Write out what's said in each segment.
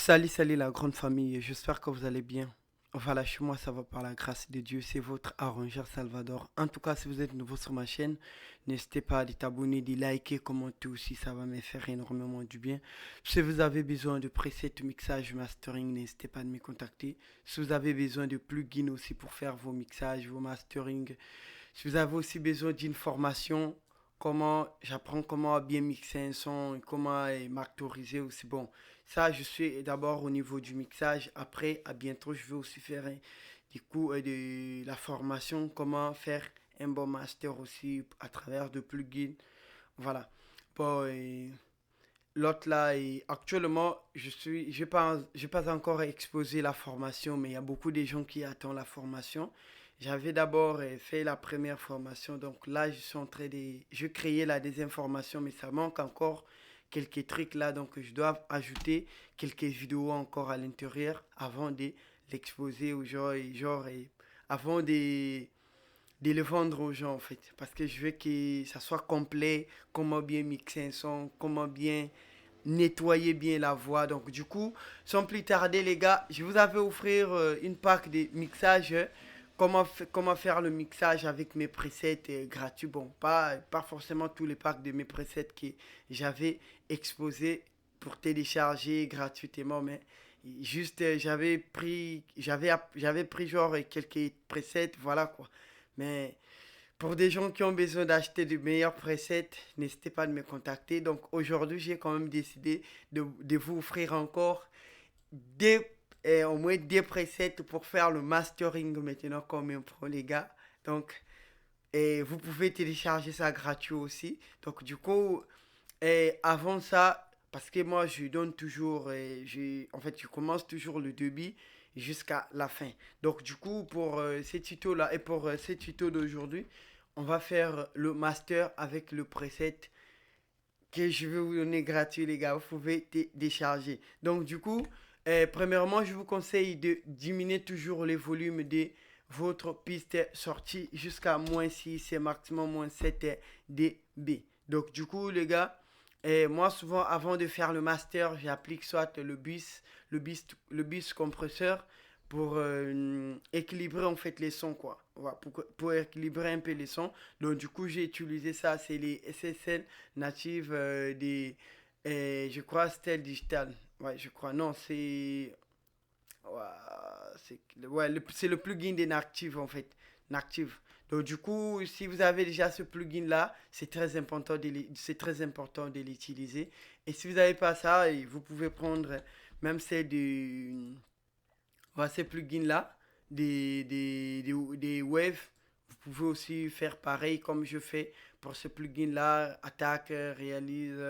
Salut la grande famille, j'espère que vous allez bien. Voilà, chez moi ça va par la grâce de Dieu, c'est votre arrangeur Salvador. En tout cas, si vous êtes nouveau sur ma chaîne, n'hésitez pas à t'abonner, de liker, commenter aussi, ça va me faire énormément du bien. Si vous avez besoin de presets, mixage, mastering, n'hésitez pas à me contacter. Si vous avez besoin de plugins aussi pour faire vos mixages, vos mastering, si vous avez aussi besoin d'une formation, j'apprends comment bien mixer un son, comment masteriser aussi. Bon, ça, je suis d'abord au niveau du mixage. Après, à bientôt, je vais aussi faire du coup de la formation, comment faire un bon master aussi à travers de plugins. Voilà. Bon, l'autre là, actuellement, j'ai pas encore exposé la formation, mais il y a beaucoup de gens qui attendent la formation. J'avais d'abord fait la première formation, donc là, je suis en train de, je créais la deuxième formation, mais ça manque encore quelques trucs là, donc je dois ajouter quelques vidéos encore à l'intérieur avant de l'exposer aux gens et avant de le vendre aux gens en fait, parce que je veux que ça soit complet, comment bien mixer un son, comment bien nettoyer bien la voix. Donc du coup, sans plus tarder les gars, je vous avais offrir une pack de mixage. Comment faire le mixage avec mes presets gratuits. Bon, pas forcément tous les packs de mes presets que j'avais exposés pour télécharger gratuitement, mais juste j'avais pris genre quelques presets, voilà quoi. Mais pour des gens qui ont besoin d'acheter de meilleurs presets, n'hésitez pas à me contacter. Donc aujourd'hui, j'ai quand même décidé de vous offrir encore des, au moins des presets pour faire le mastering maintenant comme un pro les gars. Donc vous pouvez télécharger ça gratuit aussi. Donc du coup, avant ça, parce que moi je donne toujours, en fait je commence toujours le débit jusqu'à la fin. Donc du coup, pour ces tutos là et pour ces tutos d'aujourd'hui, on va faire le master avec le preset que je vais vous donner gratuit les gars. Vous pouvez télécharger. Donc du coup, premièrement, je vous conseille de diminuer toujours les volumes de votre piste sortie jusqu'à -6 et maximum -7 dB. Donc du coup les gars, moi souvent avant de faire le master, j'applique soit le bus compresseur pour équilibrer en fait les sons quoi. Voilà, pour équilibrer un peu les sons. Donc du coup j'ai utilisé ça, c'est les SSL natives je crois Style Digital. Ouais, je crois. Non, c'est ouais, c'est le plugin des Nactive en fait. Nactive. Donc du coup, si vous avez déjà ce plugin là, c'est très important de l'utiliser. Et si vous n'avez pas ça, vous pouvez prendre même celle de ces plugins là, des waves. Vous pouvez aussi faire pareil comme je fais pour ce plugin là, attaque, réalise,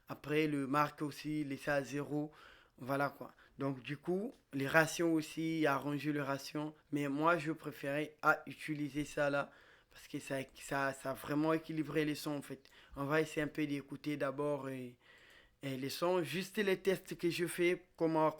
après le marque aussi, laisser à zéro. Voilà quoi. Donc du coup, les rations aussi, arranger les rations. Mais moi, je préférais utiliser ça là. Parce que ça a vraiment équilibré les sons en fait. On va essayer un peu d'écouter d'abord les sons, juste les tests que je fais, comment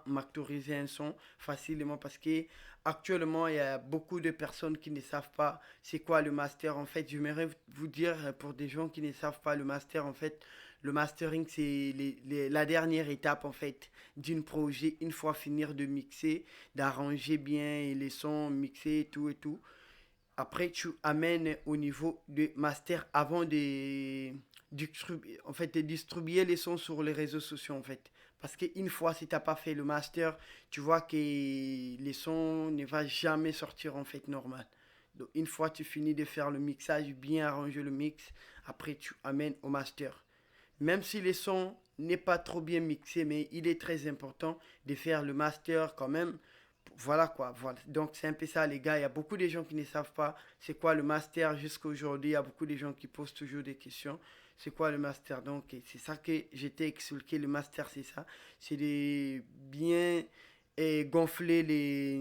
masteriser un son facilement. Parce que actuellement, il y a beaucoup de personnes qui ne savent pas c'est quoi le master. En fait, j'aimerais vous dire, pour des gens qui ne savent pas le master, en fait, le mastering, c'est la dernière étape, en fait, d'un projet. Une fois finir de mixer, d'arranger bien les sons, mixer et tout et tout. Après, tu amènes au niveau de master avant en fait, de distribuer les sons sur les réseaux sociaux, en fait. Parce qu'une fois, si tu n'as pas fait le master, tu vois que les sons ne vont jamais sortir, en fait, normal. Donc, une fois tu finis de faire le mixage, bien arranger le mix, après, tu amènes au master. Même si les sons n'est pas trop bien mixé, mais il est très important de faire le master quand même. Voilà quoi, voilà. Donc c'est un peu ça les gars, il y a beaucoup de gens qui ne savent pas c'est quoi le master jusqu'à aujourd'hui, il y a beaucoup de gens qui posent toujours des questions. C'est quoi le master? Donc c'est ça que j'étais expliqué, le master c'est ça, c'est de bien gonfler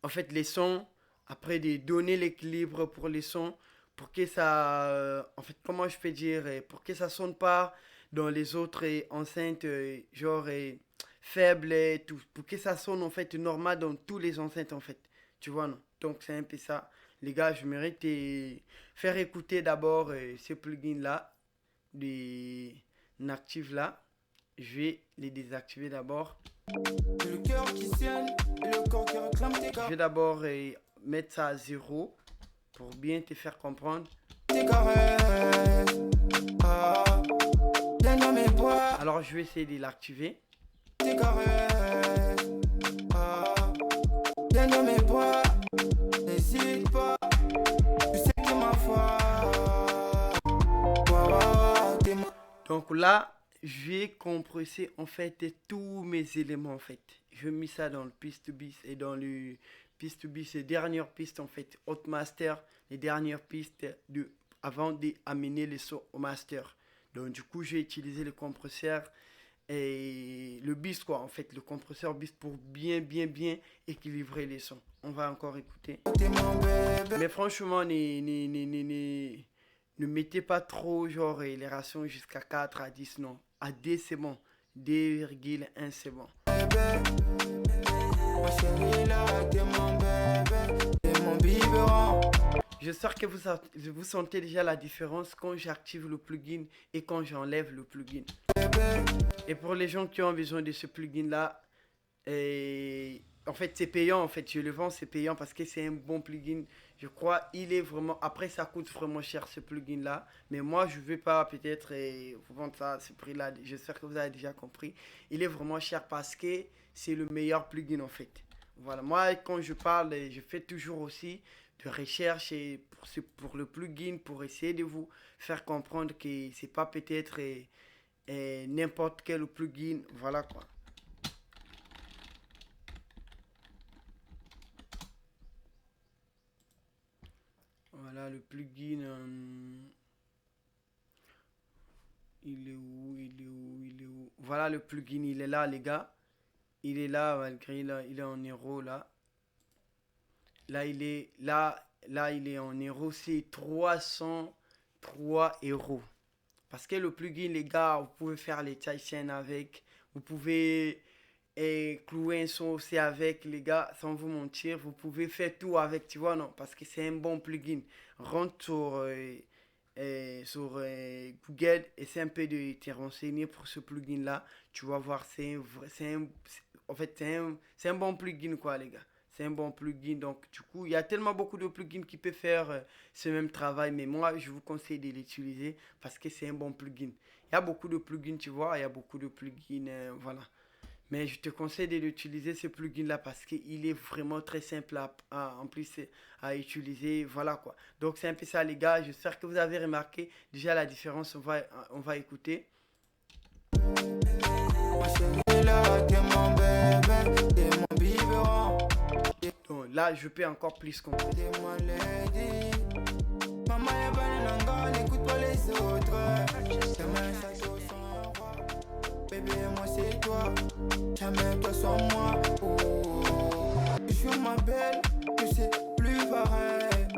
en fait les sons, après de donner l'équilibre pour les sons, pour que ça, en fait comment je peux dire, pour que ça sonne pas dans les autres enceintes, genre faibles et tout, pour que ça sonne en fait normal dans tous les enceintes en fait, tu vois non? Donc c'est un peu ça, les gars, je mérite de faire écouter d'abord ces plugins là, des Nactive là, je vais les désactiver d'abord. Le cœur qui saigne et le corps qui réclame tes Je vais d'abord mettre ça à 0 pour bien te faire comprendre. caresses. Ah, viens dans mes bras, Alors je vais essayer de l'activer. tes caresses. Ah, viens dans mes bras, n'hésite pas, tu sais que ma foi. Donc là, je vais compresser en fait tous mes éléments en fait. Je mets ça dans le piste bis et dans le piste bis, les dernières pistes en fait, Hot Master, les dernières pistes avant d'amener les sons au master. Donc du coup, j'ai utilisé le compresseur et le bis quoi, en fait, le compresseur bis pour bien équilibrer les sons. On va encore écouter. Mais franchement, ne mettez pas trop genre les rations jusqu'à 4 à 10, non. À D c'est bon. 2,1 c'est bon. J'espère que vous sentez déjà la différence quand j'active le plugin et quand j'enlève le plugin. Et pour les gens qui ont besoin de ce plugin là, en fait c'est payant, en fait je le vends, c'est payant parce que c'est un bon plugin. Je crois il est vraiment, après ça coûte vraiment cher ce plugin là, mais moi je ne vais pas peut-être vous vendre ça à ce prix là. J'espère que vous avez déjà compris. Il est vraiment cher parce que c'est le meilleur plugin en fait. Voilà, moi quand je parle, je fais toujours aussi de recherche pour le plugin pour essayer de vous faire comprendre que c'est pas peut-être n'importe quel plugin. Voilà quoi. Voilà le plugin. Il est où? Il est où? Il est où? Voilà le plugin, il est là les gars. Il est là malgré il est en héros là. Là il est là il est en héros, c'est 303 euros. Parce que le plugin les gars, vous pouvez faire les chaînes avec, vous pouvez clouer un son aussi avec les gars, sans vous mentir, vous pouvez faire tout avec, tu vois non, parce que c'est un bon plugin. Rentre sur Google, essaie un peu de te renseigner pour ce plugin là, tu vas voir, en fait c'est un bon plugin quoi les gars. C'est un bon plugin, donc du coup il y a tellement beaucoup de plugins qui peuvent faire ce même travail, mais moi je vous conseille de l'utiliser parce que c'est un bon plugin. Il y a beaucoup de plugins, tu vois, il y a beaucoup de plugins, voilà. Mais je te conseille de l'utiliser ce plugin là parce qu'il est vraiment très simple en plus à utiliser, voilà quoi. Donc c'est un peu ça les gars, j'espère que vous avez remarqué déjà la différence, on va écouter. Donc là je peux encore plus comprendre. Bébé, moi c'est toi, jamais toi sans moi. Oh, je suis ma belle, que c'est plus pareil.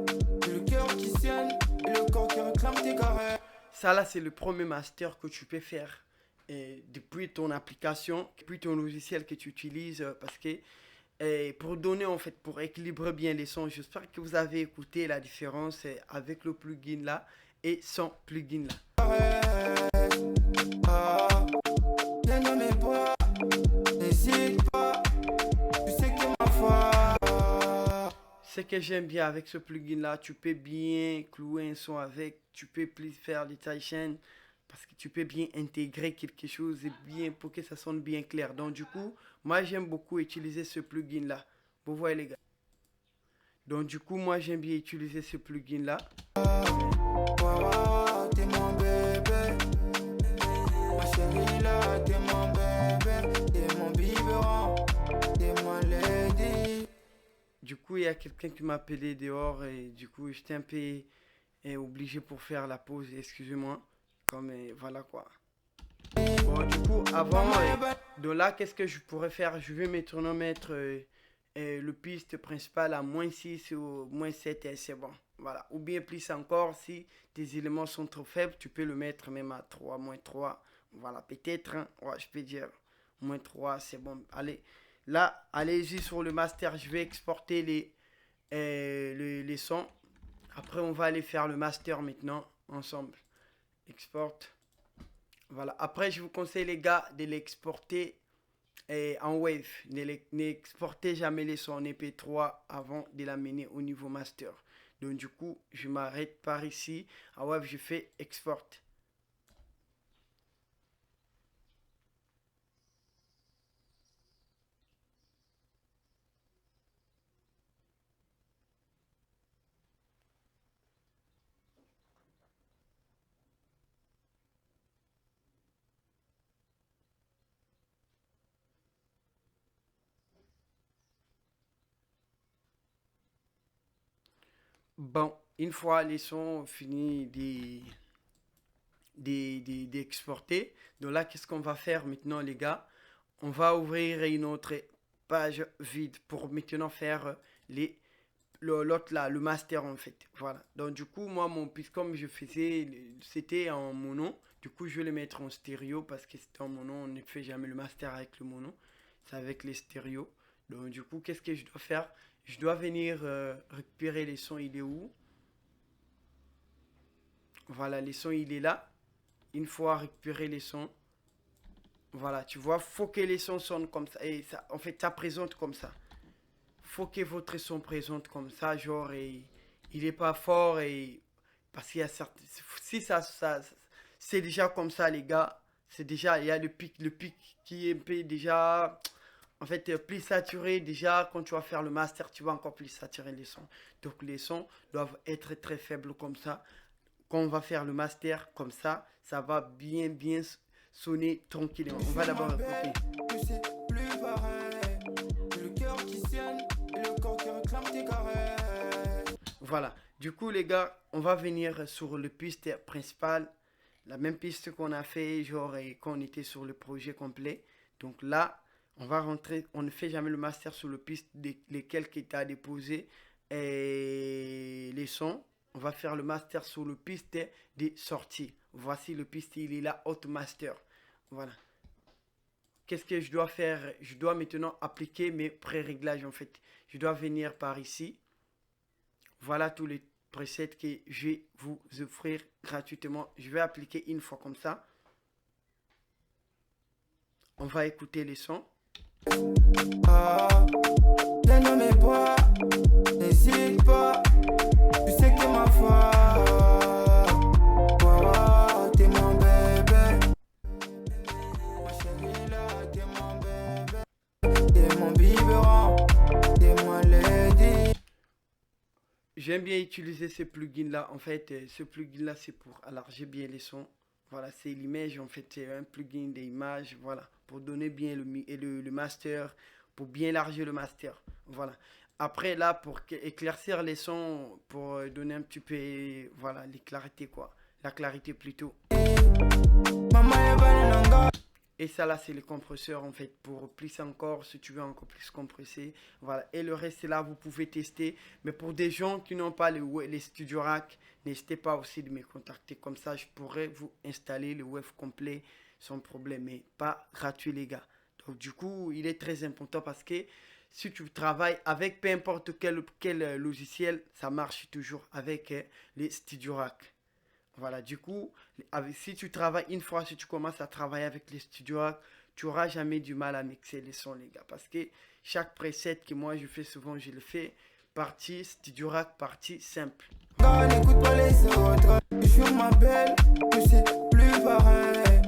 Le cœur qui saigne et le corps qui réclame tes caresses. Ça là c'est le premier master que tu peux faire depuis ton application, depuis ton logiciel que tu utilises parce que pour donner en fait, pour équilibrer bien les sons, j'espère que vous avez écouté la différence avec le plugin là et sans plugin là. Ce que j'aime bien avec ce plugin là, tu peux bien clouer un son avec, tu peux plus faire des tailles chaînes parce que tu peux bien intégrer quelque chose et bien pour que ça sonne bien clair. Donc du coup, moi j'aime beaucoup utiliser ce plugin là. Vous voyez les gars. Donc du coup, moi j'aime bien utiliser ce plugin là. T'es mon bébé, ma chérie là, t'es mon bébé, t'es mon biberon, t'es ma lady. Du coup, il y a quelqu'un qui m'a appelé dehors et du coup, j'étais un peu obligé pour faire la pause, excusez-moi. Comme voilà quoi. Bon, du coup, avant, de là, qu'est-ce que je pourrais faire? Je vais maintenant mettre le piste principal à -6 ou -7 et c'est bon. Voilà. Ou bien plus encore, si tes éléments sont trop faibles, tu peux le mettre même à 3, -3. Voilà, peut-être, hein, ouais, je peux dire -3, c'est bon. Allez, là, allez-y sur le master, je vais exporter les sons. Après, on va aller faire le master maintenant, ensemble. Export. Voilà. Après, je vous conseille, les gars, de l'exporter en Wave. N'exportez jamais les sons en MP3 avant de l'amener au niveau master. Donc, du coup, je m'arrête par ici. En Wave, je fais export. Bon, une fois les sons finis d'exporter, donc là, qu'est-ce qu'on va faire maintenant, les gars? On va ouvrir une autre page vide pour maintenant faire les l'autre là, le master en fait. Voilà. Donc du coup, moi, comme je faisais, c'était en mono. Du coup, je vais le mettre en stéréo parce que c'était en mono. On ne fait jamais le master avec le mono. C'est avec les stéréos. Donc du coup, qu'est-ce que je dois faire? Je dois venir récupérer les sons. Il est où? Voilà, les sons, il est là. Une fois récupéré les sons, voilà, tu vois, faut que les sons sonnent comme ça. Et ça, en fait, ça présente comme ça. Faut que votre son présente comme ça, genre, et il est pas fort, et parce qu'il y a certains, si c'est déjà comme ça, les gars, c'est déjà, il y a le pic qui est un peu déjà, en fait, plus saturé. Déjà, quand tu vas faire le master, tu vas encore plus saturer les sons. Donc, les sons doivent être très faibles comme ça. Quand on va faire le master comme ça va bien sonner tranquillement. On va d'abord écouter. Que c'est plus pareil. Que le cœur qui saigne et le corps qui réclame tes caresses. Voilà. Du coup, les gars, on va venir sur le piste principale. La même piste qu'on a fait, genre, quand on était sur le projet complet. Donc là, on va rentrer. On ne fait jamais le master sur le piste lesquels qui étaient à déposer et les sons. On va faire le master sur le piste des sorties. Voici le piste, il est là, Hot Master. Voilà. Qu'est-ce que je dois faire? Je dois maintenant appliquer mes pré-réglages en fait. Je dois venir par ici. Voilà tous les presets que je vais vous offrir gratuitement. Je vais appliquer une fois comme ça. On va écouter les sons. Les noms mes bois, n'hésite pas. Tu sais que t'es ma foi. T'es mon bébé. Ma chérie là, t'es mon bébé. T'es mon biberon. T'es mon lady. J'aime bien utiliser ce plugin là. En fait, ce plugin là, c'est pour élargir bien les sons. Voilà, c'est l'image. En fait, c'est un plugin d'image. Voilà, pour donner bien le master, pour bien élargir le master. Voilà. Après, là, pour éclaircir les sons, pour donner un petit peu, voilà, les clarités, quoi. La clarité plutôt. Maman est bonne. Et ça, là, c'est le compresseur, en fait, pour plus encore, si tu veux encore plus compresser. Voilà. Et le reste, là, vous pouvez tester. Mais pour des gens qui n'ont pas les Studio Rack, n'hésitez pas aussi de me contacter. Comme ça, je pourrais vous installer le web complet sans problème. Mais pas gratuit, les gars. Donc, du coup, il est très important parce que si tu travailles avec peu importe quel logiciel, ça marche toujours avec les Studio Rack. Voilà, du coup, si tu travailles une fois, si tu commences à travailler avec les Studio Rack, tu n'auras jamais du mal à mixer les sons, les gars. Parce que chaque preset que moi je fais souvent, je le fais partie Studio Rack, partie simple. N'écoute pas les autres. Je suis ma belle, que c'est plus pareil.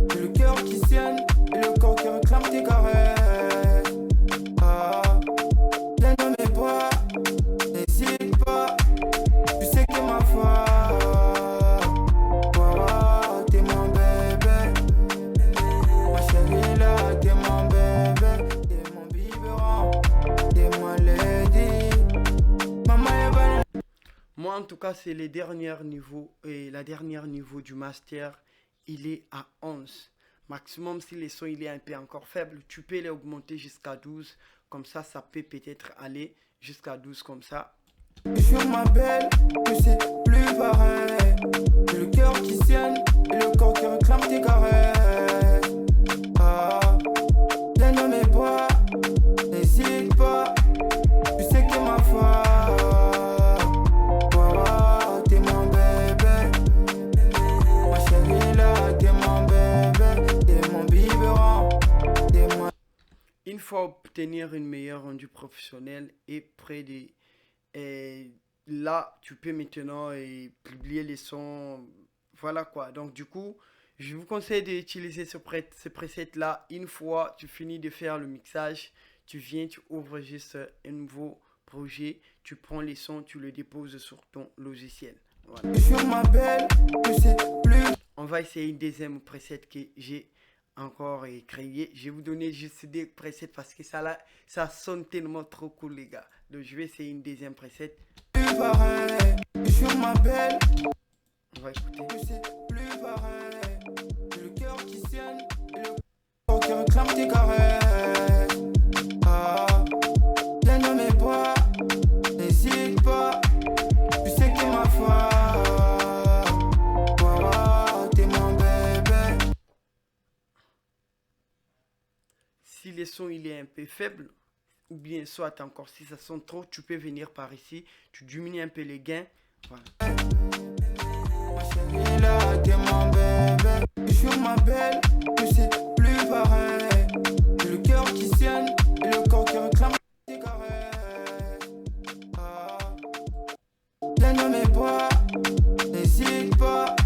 Que le cœur qui saigne et le corps qui réclame tes caresses. Les noms mes bois, n'hésite pas. Tu sais que ma foi. T'es mon bébé. Ma chérie là, t'es mon bébé. T'es mon biberon. T'es mon lady. Maman est bonne. Moi, en tout cas, c'est les derniers niveaux. Et la dernière niveau du master, il est à 11. Maximum, si les sons il est un peu encore faible, tu peux les augmenter jusqu'à 12. Comme ça peut peut-être aller jusqu'à 12 comme ça. Je suis ma belle, que c'est plus pareil. Que le cœur qui saigne et le corps qui réclame tes caresses. Les noms mes bois, n'hésite pas. Tu sais que ma foi. T'es mon bébé. Ma chérie là, t'es mon bébé. fois obtenir une meilleure rendu professionnel et près de... Et là, tu peux maintenant publier les sons. Voilà quoi. Donc du coup, je vous conseille d'utiliser ce preset-là. Une fois tu finis de faire le mixage, tu viens, tu ouvres juste un nouveau projet, tu prends les sons, tu le déposes sur ton logiciel. Voilà. Sur ma belle, je sais plus. On va essayer une deuxième preset que j'ai encore créé. Je vais vous donner juste des presets parce que ça là, ça sonne tellement trop cool les gars. Donc je vais essayer une deuxième preset. Plus pareil, sur ma belle, On va écouter. je sais plus pareil. J'ai le cœur qui saigne et le corps qui réclame tes caresses. Ah, viens dans mes bras, n'hésite pas, tu sais que t'es ma femme. Wow, t'es mon bébé. Si le son il est un peu faible, ou bien soit encore si ça sonne trop, tu peux venir par ici, tu diminues un peu les gains. Voilà. Ma chérie là, t'es mon bébé. Sur ma belle, je sais plus pareil. J'ai le cœur qui saigne et le corps qui réclame tes caresses. Ah, viens dans mes bras, n'hésite pas.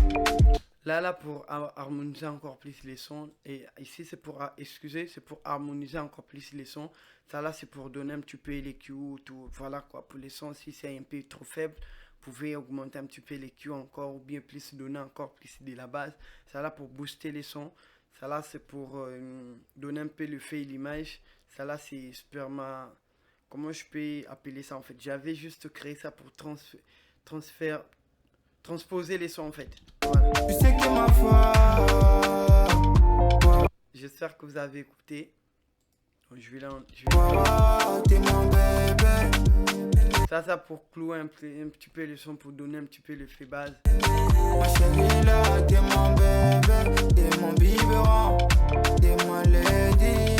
Là, pour harmoniser encore plus les sons. Et ici, c'est pour, c'est pour harmoniser encore plus les sons. Ça, là, c'est pour donner un petit peu les Q, tout. Voilà, quoi. Pour les sons, si c'est un peu trop faible, vous pouvez augmenter un petit peu les Q encore, ou bien plus donner encore plus de la base. Ça, là, pour booster les sons. Ça, là, c'est pour donner un peu le fait et l'image. Ça, là, c'est super Comment je peux appeler ça, en fait? J'avais juste créé ça pour transposer les sons, en fait. Voilà. Tu sais que t'es ma femme. J'espère que vous avez écouté. Donc, Wow, t'es mon bébé. ça pour clouer un petit peu le son, pour donner un petit peu le fait base. Ma chérie là, t'es mon bébé. T'es mon biberon, t'es ma lady.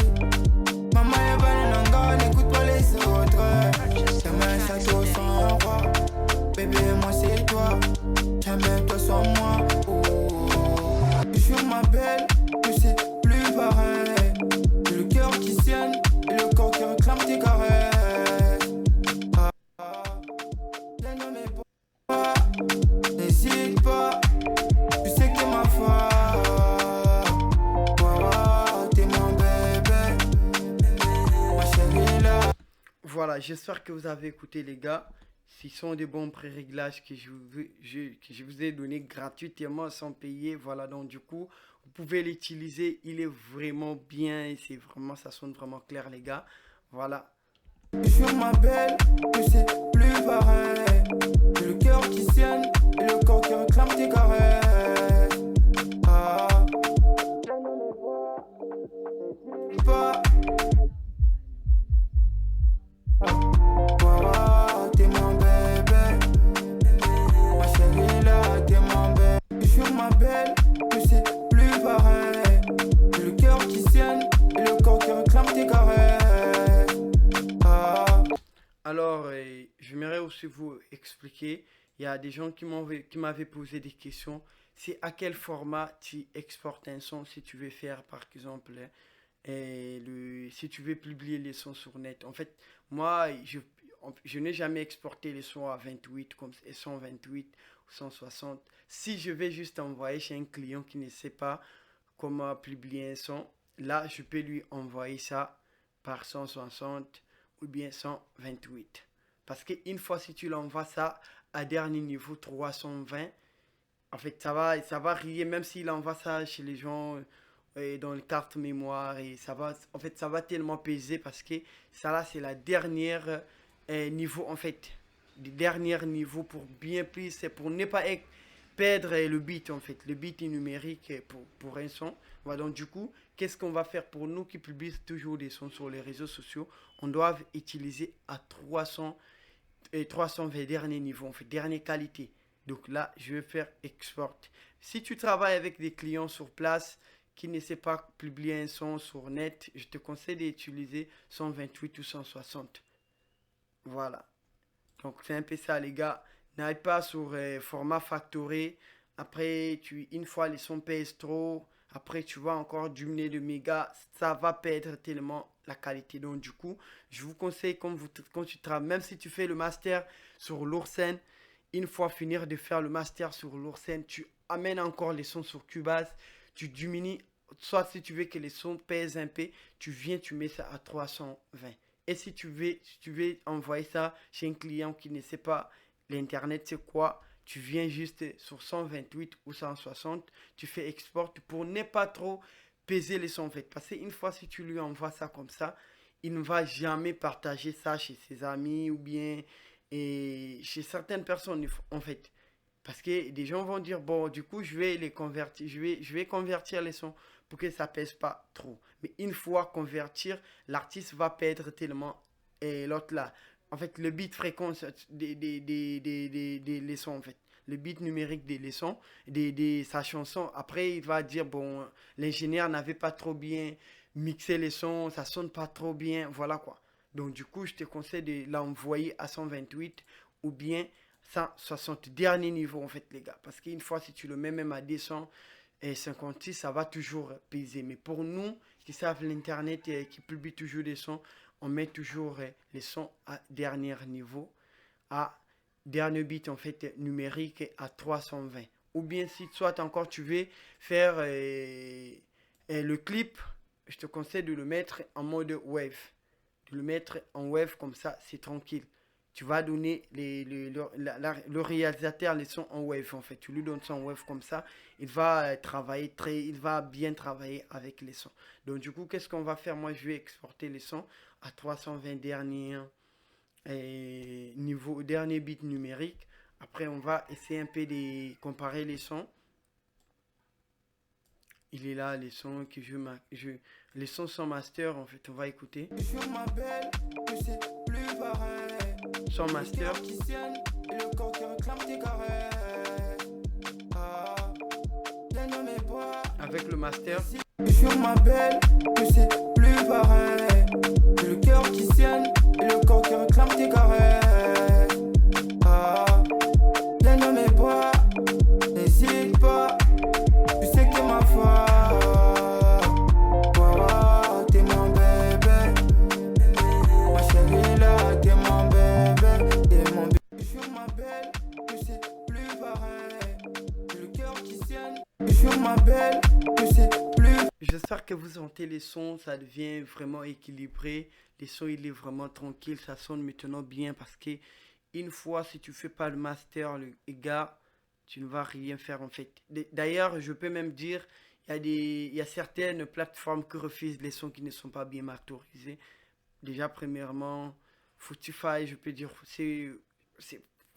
Maman est banananga, n'écoute pas les autres. Ta main ça touche son roi. Bébé moi c'est toi, jamais toi sans moi. Oh. Sur ma belle, je sais plus pareil. J'ai le cœur qui saigne et le corps qui réclame tes caresses. Ah, ah. Viens dans mes bras, n'hésite pas, tu sais que t'es ma femme. Wow, t'es mon bébé. Ma chérie là. Voilà, j'espère que vous avez écouté les gars. Ce sont des bons pré-réglages que je vous ai donné gratuitement sans payer. Voilà, donc du coup, vous pouvez l'utiliser. Il est vraiment bien et c'est vraiment, ça sonne vraiment clair les gars. Voilà. Sur ma belle, je sais plus pareil. J'ai le cœur qui saigne et le corps qui réclame tes caresses. Ah, pas. Wow, t'es mon bébé. Ma chérie là, t'es mon bébé. Sur ma belle, je sais plus pareil. J'ai le cœur qui saigne et le corps qui réclame tes caresses. Ah. Alors, j'aimerais aussi vous expliquer. Il y a des gens qui m'avaient posé des questions. C'est à quel format tu exportes un son si tu veux faire, par exemple, si tu veux publier les sons sur net. En fait, moi, je n'ai jamais exporté les sons à 28, comme 128 ou 160. Si je vais juste envoyer chez un client qui ne sait pas comment publier un son, là, je peux lui envoyer ça par 160 ou bien 128. Parce qu'une fois, si tu l'envoies ça à dernier niveau 320, en fait, ça va rire, même s'il envoie ça chez les gens dans les cartes mémoire, et en fait, ça va tellement peser parce que ça là, c'est la dernière niveau, en fait. Le dernier niveau pour bien plus, c'est pour ne pas perdre le bit, en fait. Le bit est numérique pour un son. Voilà, donc du coup, qu'est-ce qu'on va faire pour nous qui publient toujours des sons sur les réseaux sociaux? On doit utiliser à 320 dernier niveau, en fait, dernière qualité. Donc là, je vais faire export. Si tu travailles avec des clients sur place qui ne savent pas publier un son sur net, je te conseille d'utiliser 128 ou 160. Voilà. Donc c'est un peu ça les gars. N'aille pas sur format factoré. Après, une fois les sons pèsent trop, après tu vas encore diminuer de mégas, ça va perdre tellement la qualité. Donc du coup, je vous conseille quand tu travailles, même si tu fais le master sur Lourcen, une fois finir de faire le master sur Lourcen, tu amènes encore les sons sur Cubase, tu diminues, soit si tu veux que les sons pèsent un peu, tu viens, tu mets ça à 320. Et si tu veux envoyer ça chez un client qui ne sait pas l'internet, c'est quoi, tu viens juste sur 128 ou 160, tu fais export pour ne pas trop peser les sons en fait. Parce qu'une fois si tu lui envoies ça comme ça, il ne va jamais partager ça chez ses amis ou bien chez certaines personnes en fait. Parce que des gens vont dire, bon, du coup, je vais les convertir, je vais convertir les sons pour que ça pèse pas trop. Mais une fois convertir, l'artiste va perdre tellement. Et l'autre là, en fait, le bit fréquence des leçons, en fait. Le bit numérique des leçons, sa chanson. Après, il va dire, bon, l'ingénieur n'avait pas trop bien mixé les sons, ça sonne pas trop bien, voilà quoi. Donc, du coup, je te conseille de l'envoyer à 128 ou bien 160 dernier niveau en fait les gars, parce qu'une fois si tu le mets même à 256 ça va toujours peser, mais pour nous qui savent l'internet et qui publient toujours des sons, on met toujours les sons à dernier niveau, à dernier bit en fait numérique à 320. Ou bien si soit encore tu veux faire le clip, je te conseille de le mettre en mode wave, de le mettre en wave, comme ça c'est tranquille. Tu vas donner le réalisateur les sons en wave en fait. Tu lui donnes ça en wave comme ça, il va il va bien travailler avec les sons. Donc du coup, qu'est-ce qu'on va faire? Moi, je vais exporter les sons à 320 dernier bit numérique. Après, on va essayer un peu de comparer les sons. Il est là, les sons que les sons sans master en fait. On va écouter. Je m'appelle, que c'est plus pareil. Sans master. Le cœur qui saigne et le corps qui réclame tes caresses. Ah, viens dans mes bras. Avec le master. Je m'appelle, que c'est plus pareil. Le cœur qui saigne et le corps qui réclame tes caresses. Ah, viens dans mes bras. N'hésite pas, tu sais que t'es ma foi. Wow, t'es mon bébé. Ma chérie là, t'es mon bébé. T'es mon bébé. Je m'appelle, que c'est plus pareil. Le cœur qui saigne. Je m'appelle, que c'est plus. J'espère que vous sentez les sons, ça devient vraiment équilibré. Les sons, il est vraiment tranquille, ça sonne maintenant bien parce que une fois, si tu fais pas le master, les gars, tu ne vas rien faire en fait. D'ailleurs, je peux même dire, il y a certaines plateformes qui refusent les sons qui ne sont pas bien masterisés. Déjà, premièrement, Spotify, je peux dire, c'est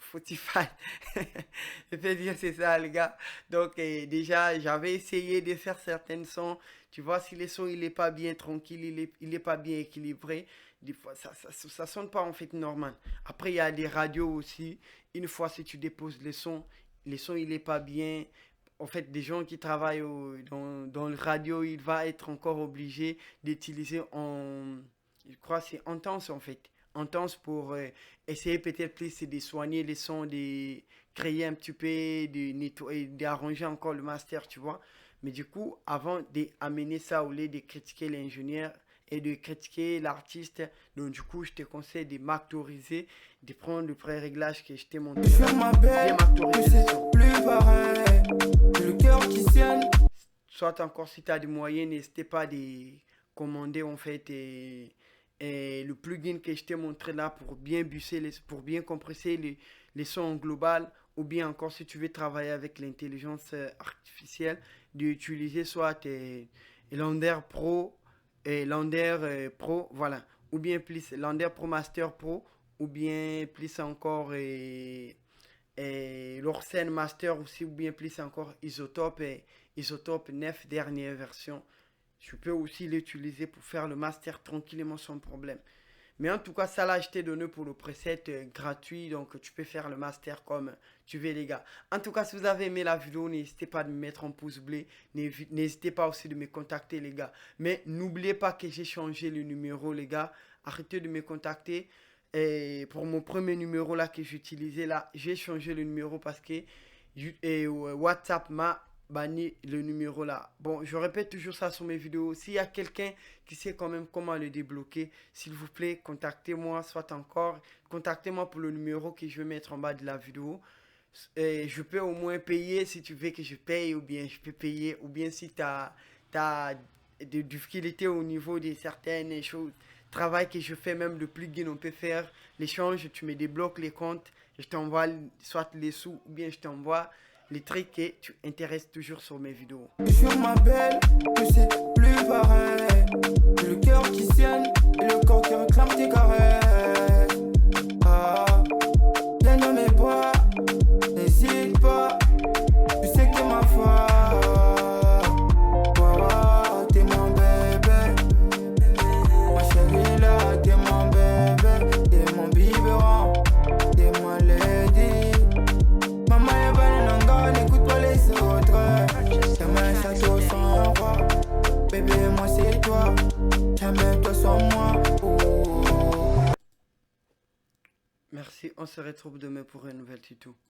Spotify. Je peux dire, c'est ça, les gars. Donc, déjà, j'avais essayé de faire certains sons. Tu vois, si les sons, il est pas bien tranquille, il est pas bien équilibré, des fois, ça sonne pas en fait normal. Après, il y a des radios aussi. Une fois, si tu déposes les sons, il est pas bien. En fait, des gens qui travaillent dans le radio, il va être encore obligé d'utiliser je crois que c'est intense en fait. Intense pour essayer peut-être plus de soigner les sons, de créer un petit peu, de nettoyer, d'arranger encore le master, tu vois. Mais du coup, avant d'amener ça au lieu de critiquer l'ingénieur et de critiquer l'artiste, donc du coup, je te conseille de masteriser, de prendre le pré-réglage que je t'ai montré. Je m'appelle, que c'est plus pareil. Le cœur qui saigne. Soit encore si tu as des moyens, n'hésitez pas à commander en fait et le plugin que je t'ai montré là pour bien pour bien compresser les sons en global, ou bien encore si tu veux travailler avec l'intelligence artificielle, d'utiliser soit Lander Pro et Lander Pro, voilà, ou bien plus Lander Pro Master Pro, ou bien plus encore Lourcen Master aussi, ou bien plus encore Isotope 9 dernière version. Je peux aussi l'utiliser pour faire le master tranquillement sans problème. Mais en tout cas, ça là, je t'ai donné pour le preset gratuit. Donc, tu peux faire le master comme tu veux, les gars. En tout cas, si vous avez aimé la vidéo, n'hésitez pas de me mettre un pouce bleu. N'hésitez pas aussi de me contacter, les gars. Mais n'oubliez pas que j'ai changé le numéro, les gars. Arrêtez de me contacter. Et pour mon premier numéro là que j'utilisais là, j'ai changé le numéro parce que WhatsApp m'a banni le numéro là. Bon, je répète toujours ça sur mes vidéos. S'il y a quelqu'un qui sait quand même comment le débloquer, s'il vous plaît, contactez-moi, soit encore, contactez-moi pour le numéro que je vais mettre en bas de la vidéo. Et je peux au moins payer si tu veux que je paye, ou bien je peux payer, ou bien si tu as des difficultés au niveau de certaines choses, travail que je fais, même le plugin on peut faire l'échange, tu me débloques les comptes, je t'envoie soit les sous, ou bien je t'envoie les trucs que tu intéresses toujours sur mes vidéos. Je m'appelle, que c'est plus pareil. Le cœur qui saigne et le corps qui réclame tes caresses. Ah, viens dans mes bras, n'hésite pas. Tu sais que t'es ma femme. Wow, t'es mon bébé. Ma chérie là, t'es mon bébé. T'es mon biberon, t'es mon lady. Maman est bonne, non, n'écoute pas les autres. Ta main, ça te sans roi. Bébé, moi c'est toi. Jamais toi sans moi. Oh. Merci, on se retrouve demain pour un nouvel tuto.